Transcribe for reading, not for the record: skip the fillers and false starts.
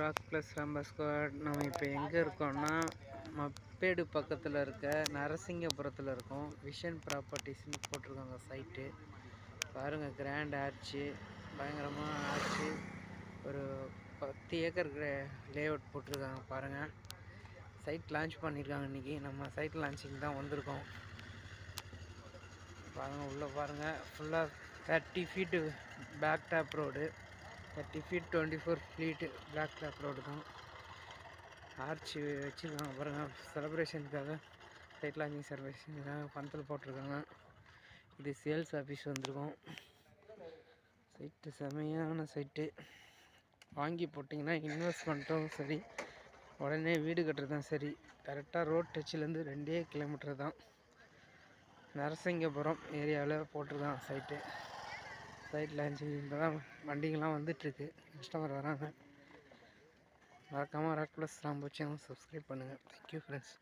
Rock plus ரம்ப squad. நம்ம இப்போ எங்கே இருக்கோம்னா மப்பேடு பக்கத்தில் இருக்க நரசிங்கபுரத்தில் இருக்கோம். விஷன் ப்ராப்பர்ட்டிஸ்னு போட்டிருக்காங்க சைட்டு. பாருங்கள், கிராண்ட் ஆர்ச்சு, பயங்கரமாக ஆர்ச்சு. ஒரு 10 ஏக்கர் லேஅவுட் போட்டிருக்காங்க. பாருங்கள், சைட் லான்ச் பண்ணியிருக்காங்க இன்றைக்கி. நம்ம சைட் லான்ச்சிங் தான் வந்திருக்கோம். பாருங்கள், உள்ளே பாருங்கள், ஃபுல்லாக 30 feet black top road, 30 feet 24 feet black top road தான். ஆர்ச்சி வச்சுருக்காங்க பாருங்கள், செலிப்ரேஷனுக்காக, சைட் லான்ச்சிங் செலிப்ரேஷனுக்காக பந்தல் போட்டிருக்காங்க. இது சேல்ஸ் ஆஃபீஸ் வந்திருக்கோம். சைட்டு செமையான சைட்டு. வாங்கி போட்டிங்கன்னா இன்வெஸ்ட்மெண்ட்டும் சரி, உடனே வீடு கட்டுறதும் சரி. கரெக்டாக ரோட் டச்சிலேருந்து 2 கிலோமீட்டர் தான். நரசிங்கபுரம் ஏரியாவில் போட்டிருக்கான் சைட்டு. சைட் லான்ச்சிங் இப்போ தான் வண்டிங்கெலாம் வந்துட்டுருக்கு, கஸ்டமர் வராங்க. மறக்காமல் ராக் ப்ளஸ் ராம்பு சேனல் சப்ஸ்கிரைப் பண்ணுங்கள். Thank you friends.